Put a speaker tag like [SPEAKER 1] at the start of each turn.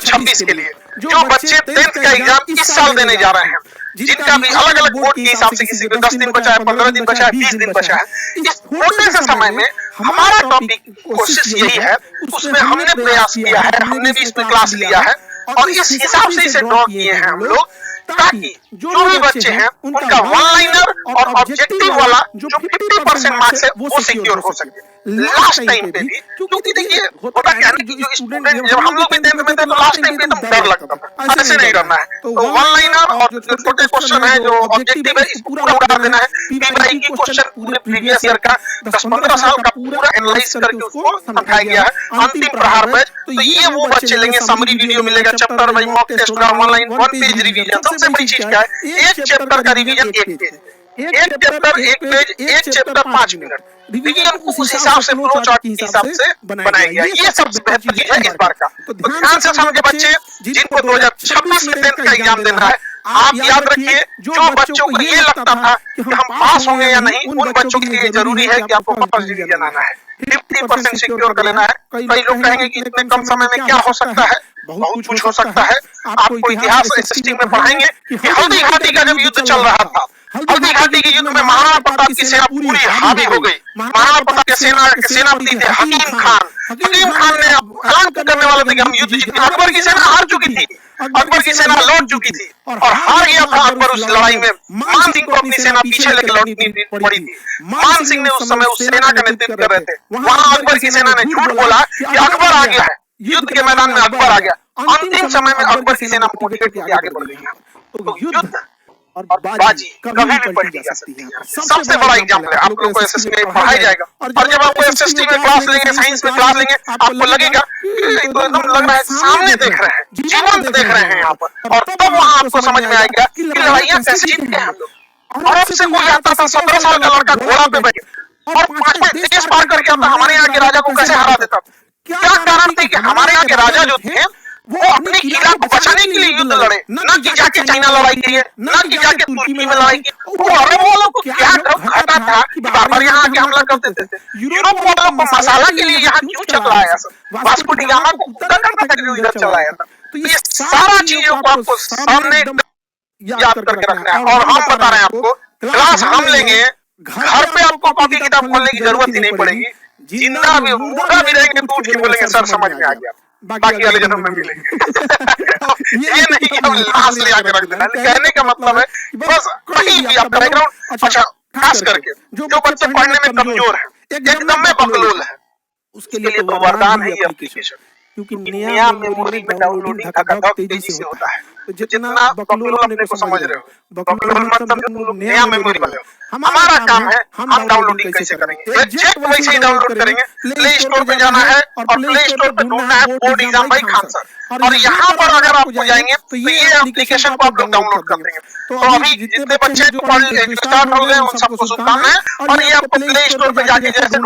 [SPEAKER 1] 2026 के लिए जो बच्चे 10th का एग्जाम इस साल देने जा रहे हैं, जिनका भी अलग अलग बोर्ड के हिसाब से किसी को 10 दिन बचा है, 15 दिन बचा है, 20 दिन बचा है, इस थोड़े से समय में हमारा टॉपिक कोशिश यही है, उसमें हमने प्रयास किया है, हमने भी इसमें क्लास लिया है और इस हिसाब से इसे ड्रॉ किए हैं हम लोग, ताकि जो भी बच्चे हैं उनका वन लाइनर और ऑब्जेक्टिव वाला जो 50% मार्क्स है वो सिक्योर हो सके लास्ट टाइम पे भी। क्योंकि देखिए होता क्या है कि जो स्टूडेंट जब हम लोग भी 10th में थे तो लास्ट टाइम पे एकदम डर लगता था, ऐसे नहीं करना है, तो वन लाइनर और जो छोटे क्वेश्चन है जो ऑब्जेक्टिव है इसको पूरा उड़ा देना है। पीवाई की क्वेश्चन पूरे प्रीवियस ईयर का 10-15 साल का पूरा एनालाइज करके उसको समझाया गया है अंतिम प्रहार बैच। तो ये वो बच्चे लेंगे, समरी वीडियो मिलेगा, चैप्टर वाइज मॉक टेस्ट का ऑनलाइन 1 पेज रिवीजन। सबसे बड़ी चीज क्या है, एक चैप्टर का रिवीजन 1 पेज, एक चैप्टर 1 पेज, एक चैप्टर 5 मिनट। रिवीजन को उस हिसाब से फ्लो चार्ट के हिसाब से बनाया गया। ये सबसे बेहतर चीज है इस बार का। तो ध्यान से समझे बच्चे, जिनको 2026 में 10th का एग्जाम देना है, आप याद रखिए जो बच्चों को ये लगता था कि हम पास होंगे या नहीं, उन बच्चों के लिए जरूरी है कि आपको फर्स्ट डिवीजन आना है, 50% सिक्योर कर लेना है। कई लोग कहेंगे कि इतने कम समय में क्या हो सकता है, बहुत कुछ हो सकता है। आपको इतिहास एसएसटी में पढ़ाएंगे कि हल्दी घाटी का जब युद्ध चल रहा था, हल्दी घाटी के युद्ध में महाराणा प्रताप की सेना पूरी हावी हो गई। महाराणा प्रताप के सेनापति थे हकीम खान। हकीम खान ने ऐलान करने वाले थे कि हम युद्ध जीतेंगे। अकबर की सेना हार चुकी थी, अकबर की सेना लौट चुकी थी और हार गया था अकबर उस लड़ाई में। मान सिंह को अपनी सेना पीछे लेकर लौटनी पड़ी थी। मान सिंह ने उस समय उस सेना का नेतृत्व कर रहे थे। वहां अकबर की सेना ने झूठ बोला कि अकबर आ गया है, युद्ध के मैदान में अकबर आ गया। अंतिम समय में अकबर की सेना मोटिवेट होकर आगे बढ़ गई। तो युद्ध और बाजी कभी भी पलटी जा सकती है। सबसे बड़ा एग्जाम्पल है, आप लोगों को एसएसटी में पढ़ाया जाएगा और जब आपको एसएसटी में क्लास लेंगे, साइंस में क्लास लेंगे, आपको लगेगा तो एकदम लग रहा है सामने देख रहे हैं, जीवंत देख रहे हैं यहाँ पर। और तब वहां आपको समझ में आएगा कि लड़ाइयां कैसे जीतते हैं हम लोग। और अब से कोई आता था 17 साल का लड़का घोड़ा पे बैठे और 5 देश पार करके आता, हमारे यहाँ के राजा को कैसे हरा देता। क्या कारण थे कि हमारे यहाँ के राजा जो थे वो अपने किला को बचाने के लिए युद्ध लड़े, न कि जाके चाइना लड़ाई की है, न कि जाके तुर्की में लड़ाई की। वो अरब वालों को क्या घटा था कि बार-बार यहाँ आके हमला करते थे। यूरोप वालों को मसाला के लिए यहाँ क्यों चला आया सब, वास्को डी गामा को उधर करना था कि इधर चला आया था। तो ये सारा चीजों को आपको सामने याद करके रखना है। और हम बता रहे हैं आपको, क्लास हम लेंगे, घर पे आपको कॉपी किताब खोलने की जरूरत ही नहीं पड़ेगी। जिंदा भी मुर्गा भी रहेंगे तो उठ के बोलेंगे सर समझ में आ गया, बाकी वाले जन्म में मिलेंगे। ये नहीं कि हम लाश ले आके रख देना। कहने का मतलब है बस कहीं भी आप बैकग्राउंड, अच्छा खास करके जो बच्चे पढ़ने में कमजोर है, एकदम में बकलोल है, उसके लिए तो वरदान है ये एप्लीकेशन। क्योंकि नया मेमोरी में डाउनलोडिंग धक तेजी से होता है। तो जितना बकलोल अपने को समझ रहे हो, बकलोल मतलब नया मेमोरी वाले हो। हमारा काम है हम डाउनलोडिंग कैसे करेंगे, एग्जैक्ट वैसे ही डाउनलोड करेंगे। प्ले स्टोर पे जाना है और प्ले स्टोर पे ढूंढना है board exam by Khan sir. और यहाँ पर अगर आप जाएंगे तो ये एप्लीकेशन को आप लोग डाउनलोड कर देंगे। तो अभी जितने बच्चे जो स्टार्ट हो गए उन सबको शुभकामनाएं। और ये आपको प्ले स्टोर पे जाके जैसे